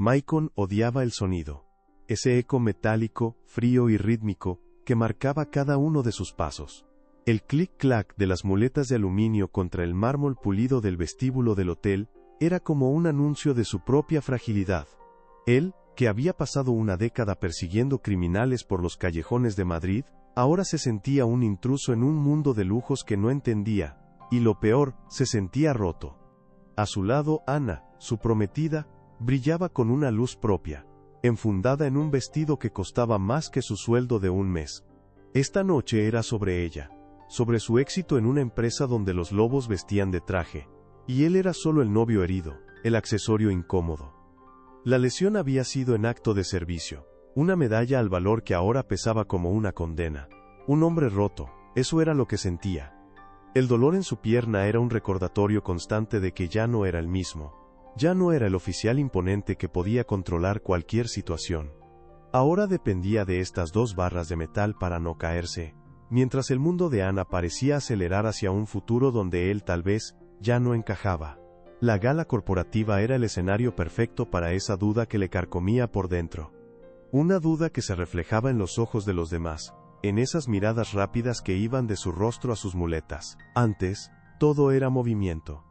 Maicon odiaba el sonido. Ese eco metálico, frío y rítmico, que marcaba cada uno de sus pasos. El clic-clac de las muletas de aluminio contra el mármol pulido del vestíbulo del hotel, era como un anuncio de su propia fragilidad. Él, que había pasado una década persiguiendo criminales por los callejones de Madrid, ahora se sentía un intruso en un mundo de lujos que no entendía, y lo peor, se sentía roto. A su lado, Ana, su prometida, brillaba con una luz propia, enfundada en un vestido que costaba más que su sueldo de un mes. Esta noche era sobre ella, sobre su éxito en una empresa donde los lobos vestían de traje, y él era solo el novio herido, el accesorio incómodo. La lesión había sido en acto de servicio, una medalla al valor que ahora pesaba como una condena. Un hombre roto, eso era lo que sentía. El dolor en su pierna era un recordatorio constante de que ya no era el mismo. Ya no era el oficial imponente que podía controlar cualquier situación. Ahora dependía de estas 2 barras de metal para no caerse, mientras el mundo de Ana parecía acelerar hacia un futuro donde él tal vez ya no encajaba. La gala corporativa era el escenario perfecto para esa duda que le carcomía por dentro. Una duda que se reflejaba en los ojos de los demás, en esas miradas rápidas que iban de su rostro a sus muletas. Antes, todo era movimiento.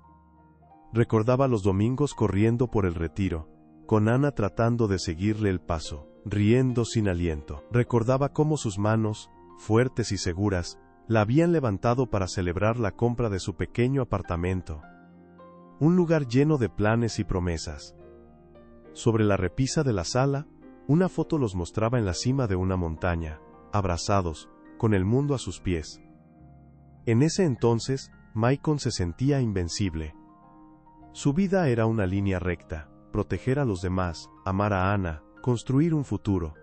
Recordaba los domingos corriendo por el Retiro, con Ana tratando de seguirle el paso, riendo sin aliento. Recordaba cómo sus manos, fuertes y seguras, la habían levantado para celebrar la compra de su pequeño apartamento. Un lugar lleno de planes y promesas. Sobre la repisa de la sala, una foto los mostraba en la cima de una montaña, abrazados, con el mundo a sus pies. En ese entonces, Maicon se sentía invencible. Su vida era una línea recta, proteger a los demás, amar a Ana, construir un futuro.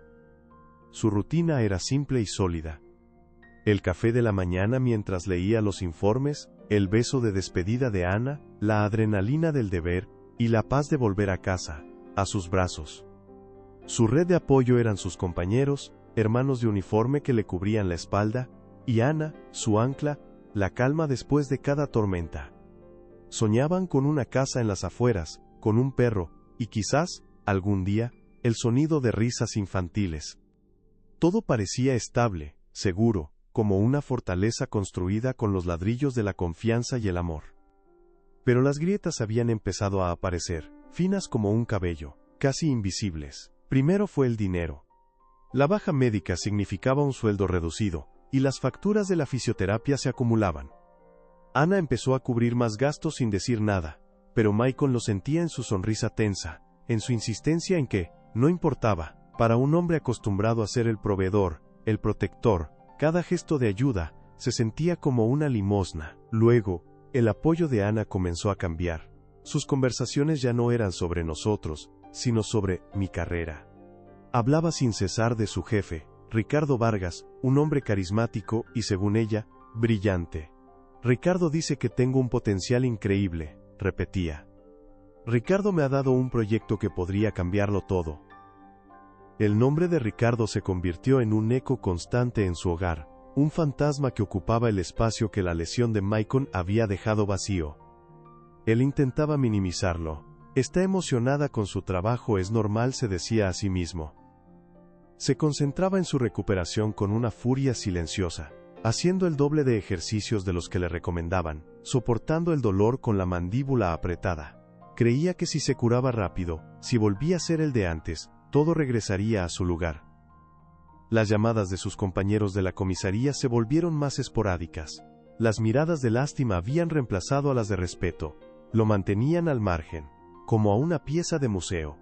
Su rutina era simple y sólida. El café de la mañana mientras leía los informes, el beso de despedida de Ana, la adrenalina del deber, y la paz de volver a casa, a sus brazos. Su red de apoyo eran sus compañeros, hermanos de uniforme que le cubrían la espalda, y Ana, su ancla, la calma después de cada tormenta. Soñaban con una casa en las afueras, con un perro, y quizás, algún día, el sonido de risas infantiles. Todo parecía estable, seguro, como una fortaleza construida con los ladrillos de la confianza y el amor. Pero las grietas habían empezado a aparecer, finas como un cabello, casi invisibles. Primero fue el dinero. La baja médica significaba un sueldo reducido, y las facturas de la fisioterapia se acumulaban. Ana empezó a cubrir más gastos sin decir nada, pero Maicon lo sentía en su sonrisa tensa, en su insistencia en que, no importaba, para un hombre acostumbrado a ser el proveedor, el protector, cada gesto de ayuda, se sentía como una limosna. Luego, el apoyo de Ana comenzó a cambiar. Sus conversaciones ya no eran sobre nosotros, sino sobre mi carrera. Hablaba sin cesar de su jefe, Ricardo Vargas, un hombre carismático y, según ella, brillante. Ricardo dice que tengo un potencial increíble, repetía. Ricardo me ha dado un proyecto que podría cambiarlo todo. El nombre de Ricardo se convirtió en un eco constante en su hogar, un fantasma que ocupaba el espacio que la lesión de Maicon había dejado vacío. Él intentaba minimizarlo. Está emocionada con su trabajo, es normal, se decía a sí mismo. Se concentraba en su recuperación con una furia silenciosa, haciendo el doble de ejercicios de los que le recomendaban, soportando el dolor con la mandíbula apretada. Creía que si se curaba rápido, si volvía a ser el de antes, todo regresaría a su lugar. Las llamadas de sus compañeros de la comisaría se volvieron más esporádicas. Las miradas de lástima habían reemplazado a las de respeto. Lo mantenían al margen, como a una pieza de museo.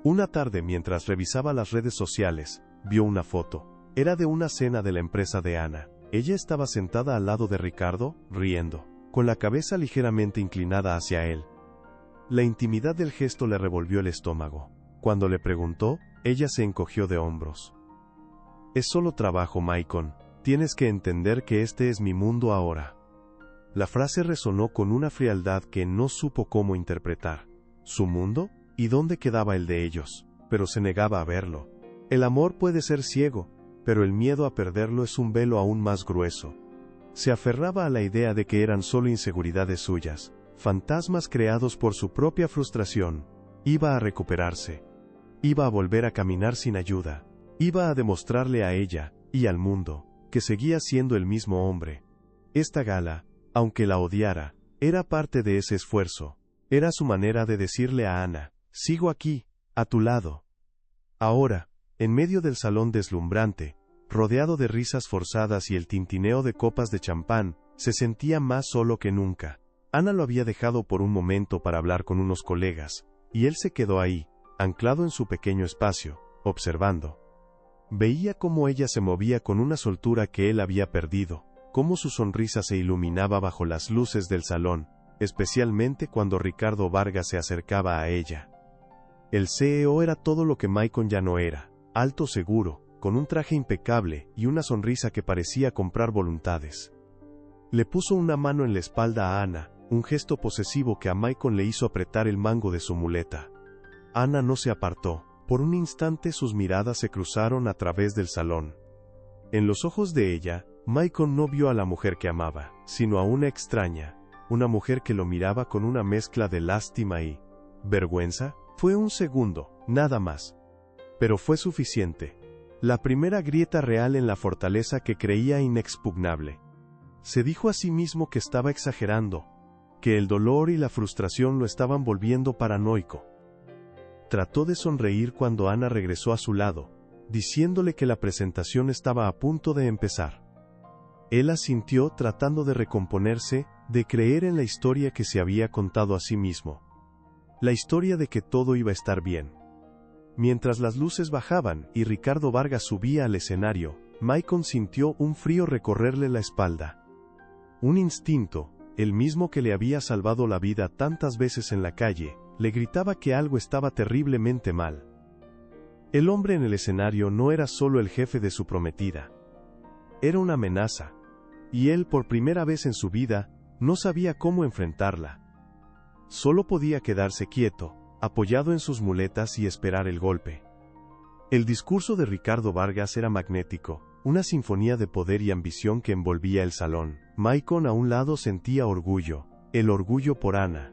Una tarde, mientras revisaba las redes sociales, vio una foto. Era de una cena de la empresa de Ana. Ella estaba sentada al lado de Ricardo, riendo, con la cabeza ligeramente inclinada hacia él. La intimidad del gesto le revolvió el estómago. Cuando le preguntó, ella se encogió de hombros. Es solo trabajo, Maicon. Tienes que entender que este es mi mundo ahora. La frase resonó con una frialdad que no supo cómo interpretar. ¿Su mundo? ¿Y dónde quedaba el de ellos? Pero se negaba a verlo. El amor puede ser ciego, pero el miedo a perderlo es un velo aún más grueso. Se aferraba a la idea de que eran solo inseguridades suyas, fantasmas creados por su propia frustración, Iba a recuperarse. Iba a volver a caminar sin ayuda. Iba a demostrarle a ella, y al mundo, que seguía siendo el mismo hombre. Esta gala, aunque la odiara, era parte de ese esfuerzo. Era su manera de decirle a Ana, sigo aquí, a tu lado. Ahora, en medio del salón deslumbrante, rodeado de risas forzadas y el tintineo de copas de champán, se sentía más solo que nunca. Ana lo había dejado por un momento para hablar con unos colegas, y él se quedó ahí, anclado en su pequeño espacio, observando. Veía cómo ella se movía con una soltura que él había perdido, cómo su sonrisa se iluminaba bajo las luces del salón, especialmente cuando Ricardo Vargas se acercaba a ella. El CEO era todo lo que Maicon ya no era, alto seguro, con un traje impecable y una sonrisa que parecía comprar voluntades. Le puso una mano en la espalda a Ana, un gesto posesivo que a Maicon le hizo apretar el mango de su muleta. Ana no se apartó. Por un instante sus miradas se cruzaron a través del salón. En los ojos de ella, Maicon no vio a la mujer que amaba, sino a una extraña, una mujer que lo miraba con una mezcla de lástima y vergüenza. Fue un segundo, nada más. Pero fue suficiente. La primera grieta real en la fortaleza que creía inexpugnable. Se dijo a sí mismo que estaba exagerando, que el dolor y la frustración lo estaban volviendo paranoico. Trató de sonreír cuando Ana regresó a su lado, diciéndole que la presentación estaba a punto de empezar. Él asintió tratando de recomponerse, de creer en la historia que se había contado a sí mismo. La historia de que todo iba a estar bien. Mientras las luces bajaban y Ricardo Vargas subía al escenario, Maicon sintió un frío recorrerle la espalda. Un instinto, el mismo que le había salvado la vida tantas veces en la calle, le gritaba que algo estaba terriblemente mal. El hombre en el escenario no era solo el jefe de su prometida. Era una amenaza. Y él, por primera vez en su vida, no sabía cómo enfrentarla. Solo podía quedarse quieto, apoyado en sus muletas y esperar el golpe. El discurso de Ricardo Vargas era magnético, una sinfonía de poder y ambición que envolvía el salón. Maicon a un lado sentía orgullo, el orgullo por Ana.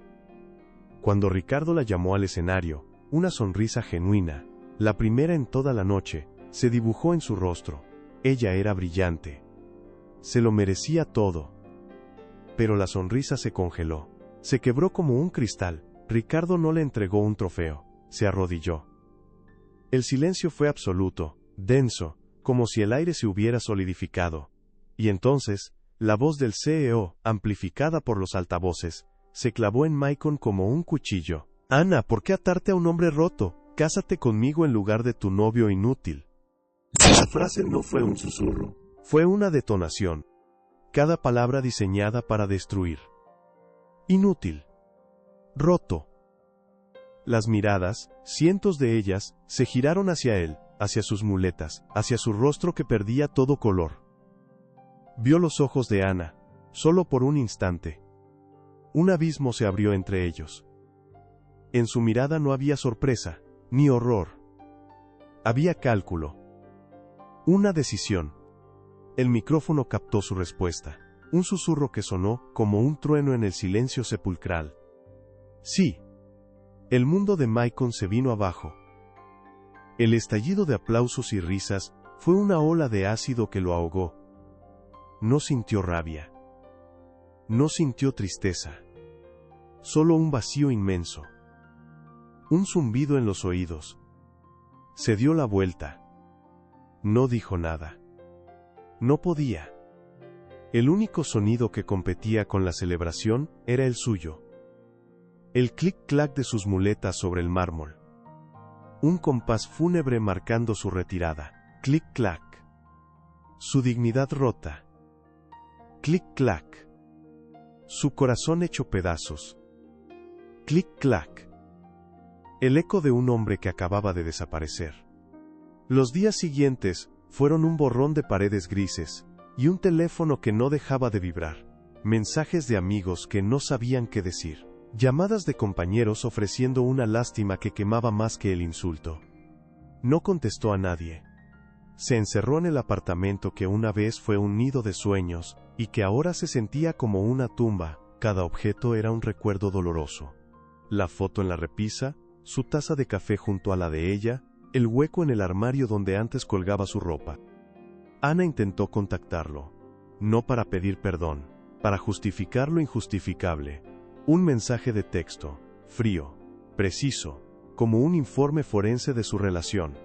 Cuando Ricardo la llamó al escenario, una sonrisa genuina, la primera en toda la noche, se dibujó en su rostro. Ella era brillante. Se lo merecía todo. Pero la sonrisa se congeló. Se quebró como un cristal. Ricardo no le entregó un trofeo. Se arrodilló. El silencio fue absoluto, denso, como si el aire se hubiera solidificado. Y entonces, la voz del CEO, amplificada por los altavoces, se clavó en Maicon como un cuchillo. Ana, ¿por qué atarte a un hombre roto? Cásate conmigo en lugar de tu novio inútil. La frase no fue un susurro. Fue una detonación. Cada palabra diseñada para destruir. Inútil. Roto. Las miradas, cientos de ellas, se giraron hacia él, hacia sus muletas, hacia su rostro que perdía todo color. Vio los ojos de Ana, solo por un instante. Un abismo se abrió entre ellos. En su mirada no había sorpresa, ni horror. Había cálculo. Una decisión. El micrófono captó su respuesta. Un susurro que sonó como un trueno en el silencio sepulcral. Sí. El mundo de Maicon se vino abajo. El estallido de aplausos y risas fue una ola de ácido que lo ahogó. No sintió rabia. No sintió tristeza. Solo un vacío inmenso. Un zumbido en los oídos. Se dio la vuelta. No dijo nada. No podía. El único sonido que competía con la celebración era el suyo. El clic-clac de sus muletas sobre el mármol. Un compás fúnebre marcando su retirada. Clic-clac. Su dignidad rota. Clic-clac. Su corazón hecho pedazos. Clic-clac. El eco de un hombre que acababa de desaparecer. Los días siguientes fueron un borrón de paredes grises, y un teléfono que no dejaba de vibrar. Mensajes de amigos que no sabían qué decir. Llamadas de compañeros ofreciendo una lástima que quemaba más que el insulto. No contestó a nadie. Se encerró en el apartamento que una vez fue un nido de sueños, y que ahora se sentía como una tumba. Cada objeto era un recuerdo doloroso. La foto en la repisa, su taza de café junto a la de ella, el hueco en el armario donde antes colgaba su ropa. Ana intentó contactarlo, no para pedir perdón, para justificar lo injustificable. Un mensaje de texto, frío, preciso, como un informe forense de su relación.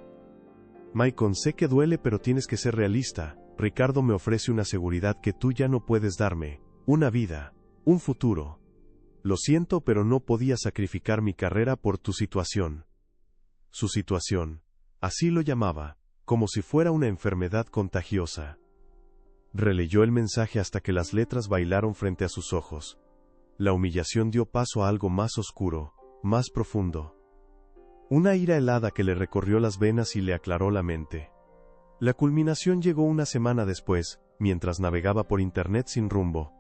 Maicon, sé que duele, pero tienes que ser realista. Ricardo me ofrece una seguridad que tú ya no puedes darme, una vida, un futuro. Lo siento, pero no podía sacrificar mi carrera por tu situación. Su situación, así lo llamaba, como si fuera una enfermedad contagiosa. Releyó el mensaje hasta que las letras bailaron frente a sus ojos. La humillación dio paso a algo más oscuro, más profundo. Una ira helada que le recorrió las venas y le aclaró la mente. La culminación llegó una semana después, mientras navegaba por internet sin rumbo.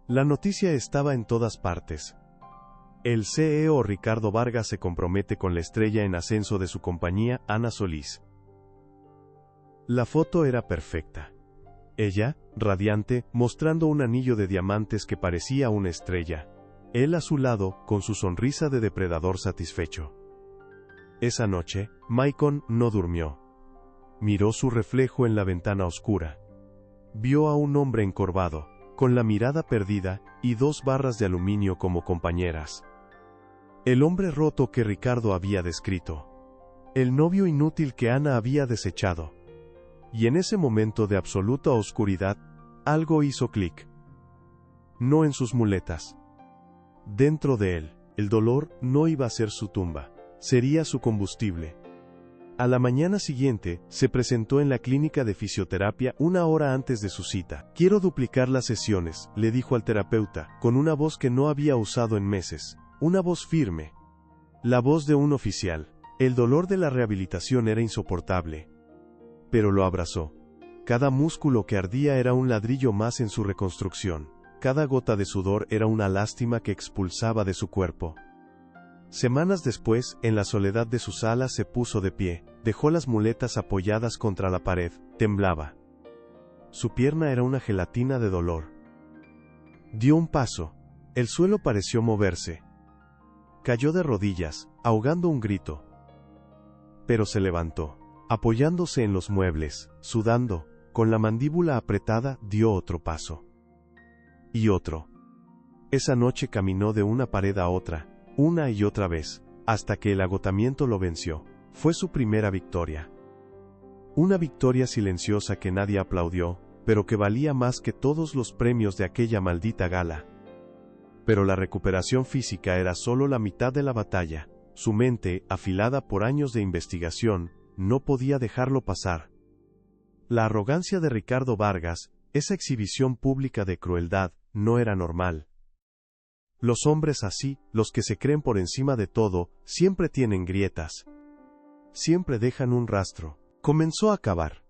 La noticia estaba en todas partes. El CEO Ricardo Vargas se compromete con la estrella en ascenso de su compañía, Ana Solís. La foto era perfecta. Ella, radiante, mostrando un anillo de diamantes que parecía una estrella. Él a su lado, con su sonrisa de depredador satisfecho. Esa noche, Maicon no durmió. Miró su reflejo en la ventana oscura. Vio a un hombre encorvado, con la mirada perdida, y 2 barras de aluminio como compañeras. El hombre roto que Ricardo había descrito. El novio inútil que Ana había desechado. Y en ese momento de absoluta oscuridad, algo hizo clic. No en sus muletas. Dentro de él, el dolor no iba a ser su tumba, sería su combustible. A la mañana siguiente, se presentó en la clínica de fisioterapia 1 hora antes de su cita. Quiero duplicar las sesiones, le dijo al terapeuta, con una voz que no había usado en meses, una voz firme. La voz de un oficial. El dolor de la rehabilitación era insoportable. Pero lo abrazó. Cada músculo que ardía era un ladrillo más en su reconstrucción. Cada gota de sudor era una lástima que expulsaba de su cuerpo. Semanas después, en la soledad de su sala se puso de pie, dejó las muletas apoyadas contra la pared, temblaba. Su pierna era una gelatina de dolor. Dio un paso. El suelo pareció moverse. Cayó de rodillas, ahogando un grito. Pero se levantó. Apoyándose en los muebles, sudando, con la mandíbula apretada, dio otro paso. Y otro. Esa noche caminó de una pared a otra, una y otra vez, hasta que el agotamiento lo venció. Fue su primera victoria. Una victoria silenciosa que nadie aplaudió, pero que valía más que todos los premios de aquella maldita gala. Pero la recuperación física era solo la mitad de la batalla. Su mente, afilada por años de investigación, no podía dejarlo pasar. La arrogancia de Ricardo Vargas, esa exhibición pública de crueldad, no era normal. Los hombres así, los que se creen por encima de todo, siempre tienen grietas. Siempre dejan un rastro. Comenzó a cavar.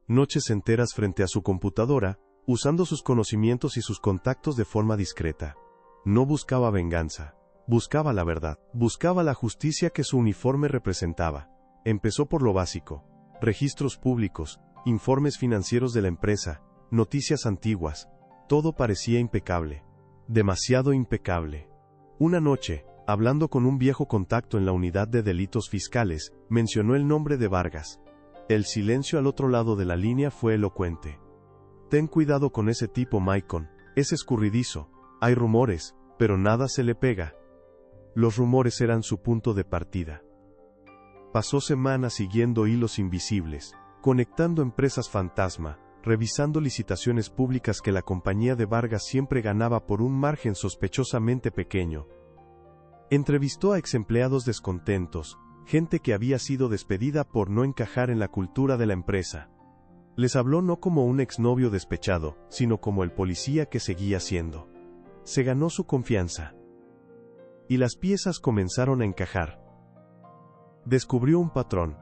Noches enteras frente a su computadora, usando sus conocimientos y sus contactos de forma discreta. No buscaba venganza. Buscaba la verdad. Buscaba la justicia que su uniforme representaba. Empezó por lo básico. Registros públicos, informes financieros de la empresa, noticias antiguas. Todo parecía impecable. Demasiado impecable. Una noche, hablando con un viejo contacto en la unidad de delitos fiscales, mencionó el nombre de Vargas. El silencio al otro lado de la línea fue elocuente. Ten cuidado con ese tipo, Maicon. Es escurridizo. Hay rumores, pero nada se le pega. Los rumores eran su punto de partida. Pasó semanas siguiendo hilos invisibles, conectando empresas fantasma, revisando licitaciones públicas que la compañía de Vargas siempre ganaba por un margen sospechosamente pequeño. Entrevistó a exempleados descontentos, gente que había sido despedida por no encajar en la cultura de la empresa. Les habló no como un exnovio despechado, sino como el policía que seguía siendo. Se ganó su confianza. Y las piezas comenzaron a encajar. Descubrió un patrón.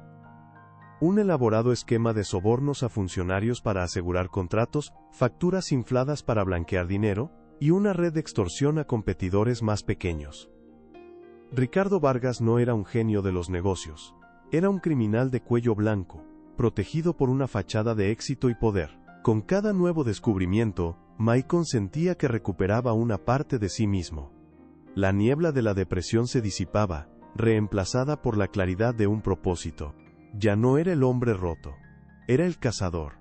Un elaborado esquema de sobornos a funcionarios para asegurar contratos, facturas infladas para blanquear dinero, y una red de extorsión a competidores más pequeños. Ricardo Vargas no era un genio de los negocios. Era un criminal de cuello blanco, protegido por una fachada de éxito y poder. Con cada nuevo descubrimiento, Maicon sentía que recuperaba una parte de sí mismo. La niebla de la depresión se disipaba, reemplazada por la claridad de un propósito. Ya no era el hombre roto. Era el cazador.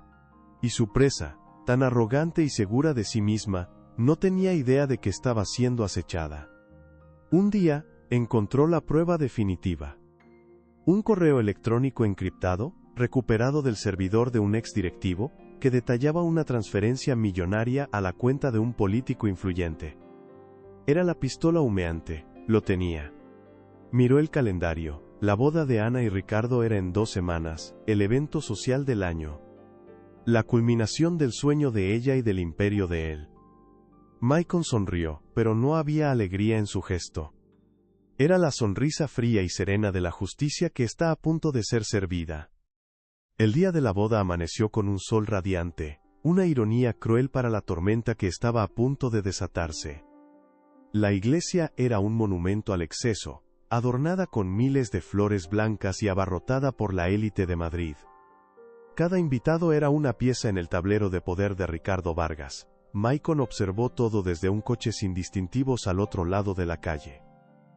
Y su presa, tan arrogante y segura de sí misma, no tenía idea de que estaba siendo acechada. Un día, encontró la prueba definitiva. Un correo electrónico encriptado, recuperado del servidor de un exdirectivo, que detallaba una transferencia millonaria a la cuenta de un político influyente. Era la pistola humeante, lo tenía. Miró el calendario. La boda de Ana y Ricardo era en 2 semanas, el evento social del año. La culminación del sueño de ella y del imperio de él. Maicon sonrió, pero no había alegría en su gesto. Era la sonrisa fría y serena de la justicia que está a punto de ser servida. El día de la boda amaneció con un sol radiante, una ironía cruel para la tormenta que estaba a punto de desatarse. La iglesia era un monumento al exceso, adornada con miles de flores blancas y abarrotada por la élite de Madrid. Cada invitado era una pieza en el tablero de poder de Ricardo Vargas. Maicon observó todo desde un coche sin distintivos al otro lado de la calle.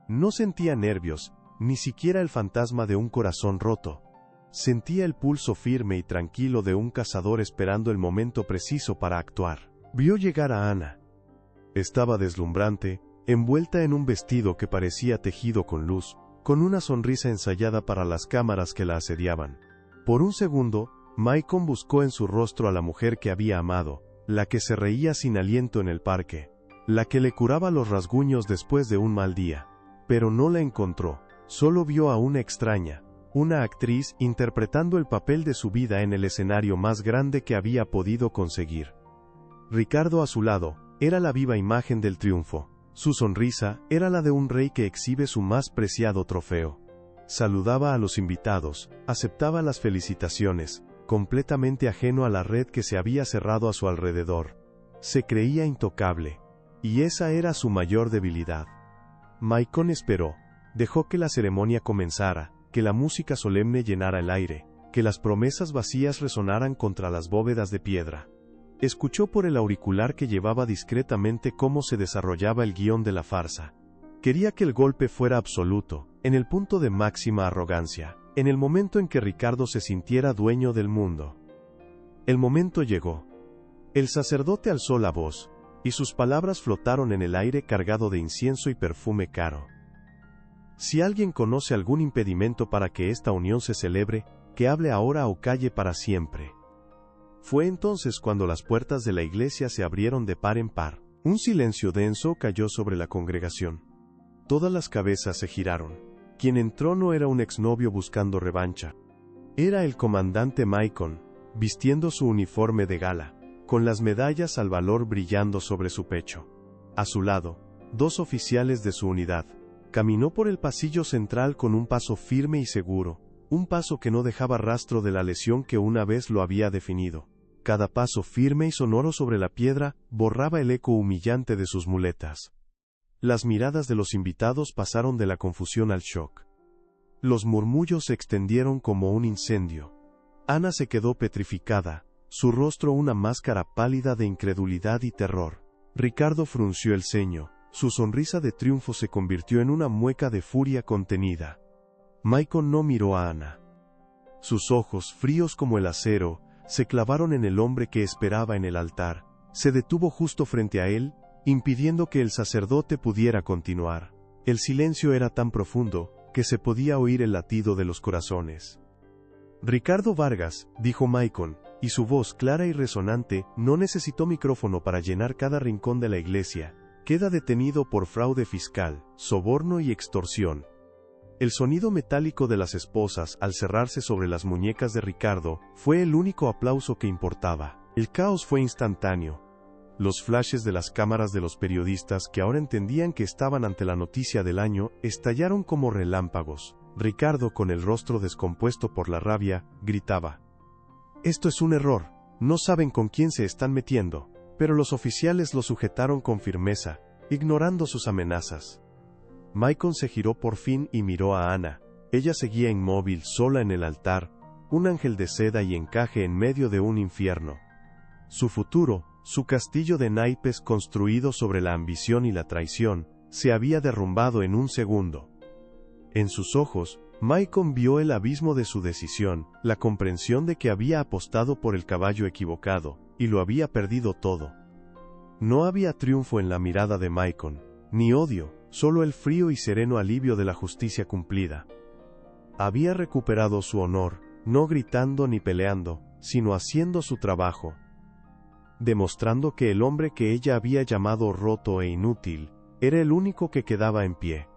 No sentía nervios, ni siquiera el fantasma de un corazón roto. Sentía el pulso firme y tranquilo de un cazador esperando el momento preciso para actuar. Vio llegar a Ana. Estaba deslumbrante, envuelta en un vestido que parecía tejido con luz, con una sonrisa ensayada para las cámaras que la asediaban. Por un segundo, Maicon buscó en su rostro a la mujer que había amado, la que se reía sin aliento en el parque, la que le curaba los rasguños después de un mal día. Pero no la encontró, solo vio a una extraña, una actriz interpretando el papel de su vida en el escenario más grande que había podido conseguir. Ricardo a su lado, era la viva imagen del triunfo. Su sonrisa era la de un rey que exhibe su más preciado trofeo. Saludaba a los invitados, aceptaba las felicitaciones, completamente ajeno a la red que se había cerrado a su alrededor. Se creía intocable. Y esa era su mayor debilidad. Maicon esperó. Dejó que la ceremonia comenzara, que la música solemne llenara el aire, que las promesas vacías resonaran contra las bóvedas de piedra. Escuchó por el auricular que llevaba discretamente cómo se desarrollaba el guión de la farsa. Quería que el golpe fuera absoluto, en el punto de máxima arrogancia, en el momento en que Ricardo se sintiera dueño del mundo. El momento llegó. El sacerdote alzó la voz, y sus palabras flotaron en el aire cargado de incienso y perfume caro. Si alguien conoce algún impedimento para que esta unión se celebre, que hable ahora o calle para siempre. Fue entonces cuando las puertas de la iglesia se abrieron de par en par. Un silencio denso cayó sobre la congregación. Todas las cabezas se giraron. Quien entró no era un exnovio buscando revancha. Era el comandante Maicon, vistiendo su uniforme de gala, con las medallas al valor brillando sobre su pecho. A su lado, 2 oficiales de su unidad. Caminó por el pasillo central con un paso firme y seguro, un paso que no dejaba rastro de la lesión que una vez lo había definido. Cada paso firme y sonoro sobre la piedra borraba el eco humillante de sus muletas. Las miradas de los invitados pasaron de la confusión al shock. Los murmullos se extendieron como un incendio. Ana se quedó petrificada, su rostro una máscara pálida de incredulidad y terror. Ricardo frunció el ceño, su sonrisa de triunfo se convirtió en una mueca de furia contenida. Maicon no miró a Ana. Sus ojos, fríos como el acero, se clavaron en el hombre que esperaba en el altar. Se detuvo justo frente a él, impidiendo que el sacerdote pudiera continuar. El silencio era tan profundo, que se podía oír el latido de los corazones. Ricardo Vargas, dijo Maicon, y su voz clara y resonante, no necesitó micrófono para llenar cada rincón de la iglesia. Queda detenido por fraude fiscal, soborno y extorsión. El sonido metálico de las esposas al cerrarse sobre las muñecas de Ricardo fue el único aplauso que importaba. El caos fue instantáneo. Los flashes de las cámaras de los periodistas que ahora entendían que estaban ante la noticia del año estallaron como relámpagos. Ricardo, con el rostro descompuesto por la rabia, gritaba: «Esto es un error, no saben con quién se están metiendo». Pero los oficiales lo sujetaron con firmeza, ignorando sus amenazas. Maicon se giró por fin y miró a Ana. Ella seguía inmóvil, sola en el altar, un ángel de seda y encaje en medio de un infierno. Su futuro, su castillo de naipes construido sobre la ambición y la traición, se había derrumbado en un segundo. En sus ojos, Maicon vio el abismo de su decisión, la comprensión de que había apostado por el caballo equivocado, y lo había perdido todo. No había triunfo en la mirada de Maicon, ni odio, solo el frío y sereno alivio de la justicia cumplida. Había recuperado su honor, no gritando ni peleando, sino haciendo su trabajo, demostrando que el hombre que ella había llamado roto e inútil, era el único que quedaba en pie.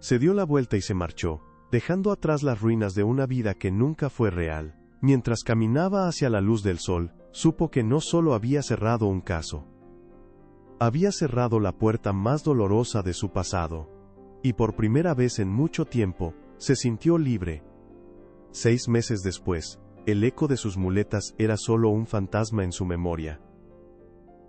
Se dio la vuelta y se marchó, dejando atrás las ruinas de una vida que nunca fue real. Mientras caminaba hacia la luz del sol, supo que no solo había cerrado un caso, había cerrado la puerta más dolorosa de su pasado. Y por primera vez en mucho tiempo, se sintió libre. 6 meses después, el eco de sus muletas era solo un fantasma en su memoria.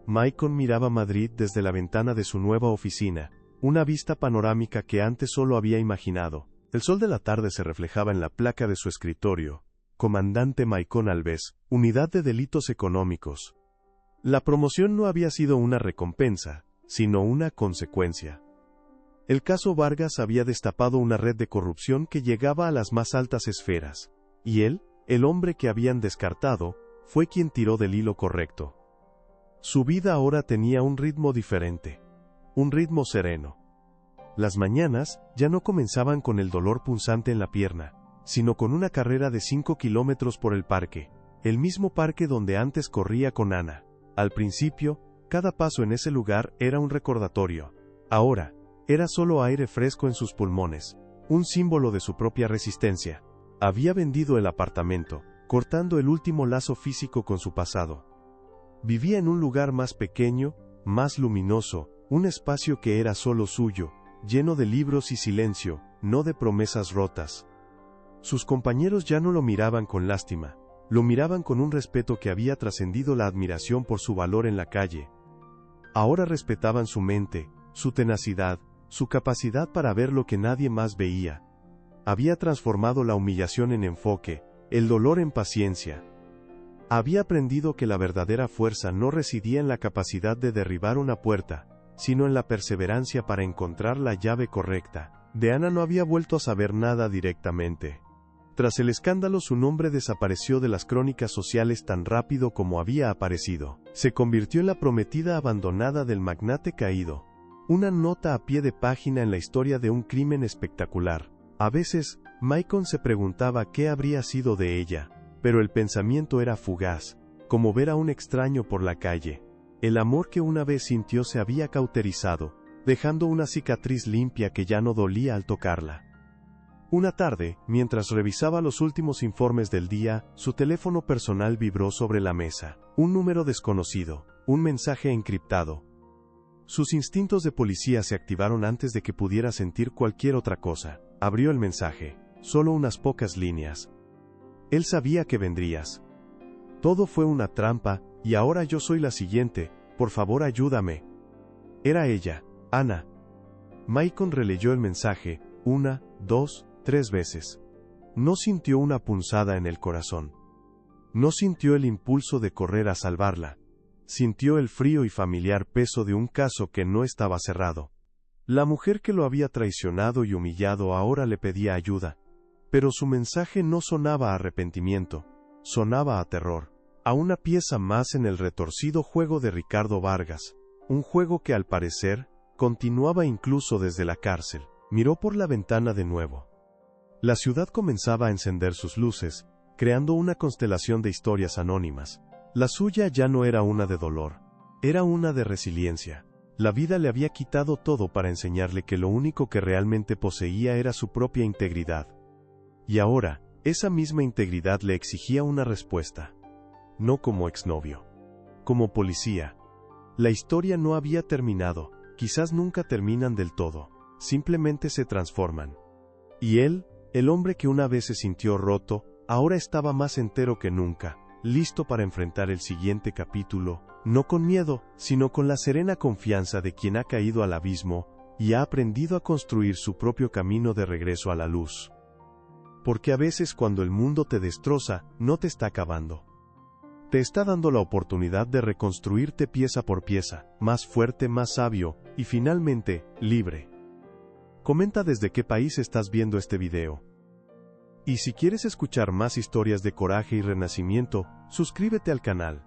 Maicon miraba Madrid desde la ventana de su nueva oficina, una vista panorámica que antes solo había imaginado. El sol de la tarde se reflejaba en la placa de su escritorio. Comandante Maicon Alves, Unidad de Delitos Económicos. La promoción no había sido una recompensa, sino una consecuencia. El caso Vargas había destapado una red de corrupción que llegaba a las más altas esferas, y él, el hombre que habían descartado, fue quien tiró del hilo correcto. Su vida ahora tenía un ritmo diferente, un ritmo sereno. Las mañanas ya no comenzaban con el dolor punzante en la pierna, sino con una carrera de 5 kilómetros por el parque, el mismo parque donde antes corría con Ana. Al principio, cada paso en ese lugar era un recordatorio. Ahora, era solo aire fresco en sus pulmones, un símbolo de su propia resistencia. Había vendido el apartamento, cortando el último lazo físico con su pasado. Vivía en un lugar más pequeño, más luminoso, un espacio que era solo suyo, lleno de libros y silencio, no de promesas rotas. Sus compañeros ya no lo miraban con lástima, lo miraban con un respeto que había trascendido la admiración por su valor en la calle. Ahora respetaban su mente, su tenacidad, su capacidad para ver lo que nadie más veía. Había transformado la humillación en enfoque, el dolor en paciencia. Había aprendido que la verdadera fuerza no residía en la capacidad de derribar una puerta, sino en la perseverancia para encontrar la llave correcta. De Ana no había vuelto a saber nada directamente. Tras el escándalo, su nombre desapareció de las crónicas sociales tan rápido como había aparecido. Se convirtió en la prometida abandonada del magnate caído. Una nota a pie de página en la historia de un crimen espectacular. A veces, Maicon se preguntaba qué habría sido de ella, pero el pensamiento era fugaz, como ver a un extraño por la calle. El amor que una vez sintió se había cauterizado, dejando una cicatriz limpia que ya no dolía al tocarla. Una tarde, mientras revisaba los últimos informes del día, su teléfono personal vibró sobre la mesa. Un número desconocido, un mensaje encriptado. Sus instintos de policía se activaron antes de que pudiera sentir cualquier otra cosa. Abrió el mensaje, solo unas pocas líneas. Él sabía que vendrías. Todo fue una trampa, y ahora yo soy la siguiente, por favor ayúdame. Era ella, Ana. Maicon releyó el mensaje, 1, 2, 3 veces. No sintió una punzada en el corazón. No sintió el impulso de correr a salvarla. Sintió el frío y familiar peso de un caso que no estaba cerrado. La mujer que lo había traicionado y humillado ahora le pedía ayuda. Pero su mensaje no sonaba a arrepentimiento, sonaba a terror. A una pieza más en el retorcido juego de Ricardo Vargas. Un juego que al parecer, continuaba incluso desde la cárcel. Miró por la ventana de nuevo. La ciudad comenzaba a encender sus luces, creando una constelación de historias anónimas. La suya ya no era una de dolor, era una de resiliencia. La vida le había quitado todo para enseñarle que lo único que realmente poseía era su propia integridad. Y ahora, esa misma integridad le exigía una respuesta. No como exnovio. Como policía. La historia no había terminado, quizás nunca terminan del todo, simplemente se transforman. Y él, el hombre que una vez se sintió roto, ahora estaba más entero que nunca, listo para enfrentar el siguiente capítulo, no con miedo, sino con la serena confianza de quien ha caído al abismo, y ha aprendido a construir su propio camino de regreso a la luz. Porque a veces cuando el mundo te destroza, no te está acabando. Te está dando la oportunidad de reconstruirte pieza por pieza, más fuerte, más sabio, y finalmente, libre. Comenta desde qué país estás viendo este video. Y si quieres escuchar más historias de coraje y renacimiento, suscríbete al canal.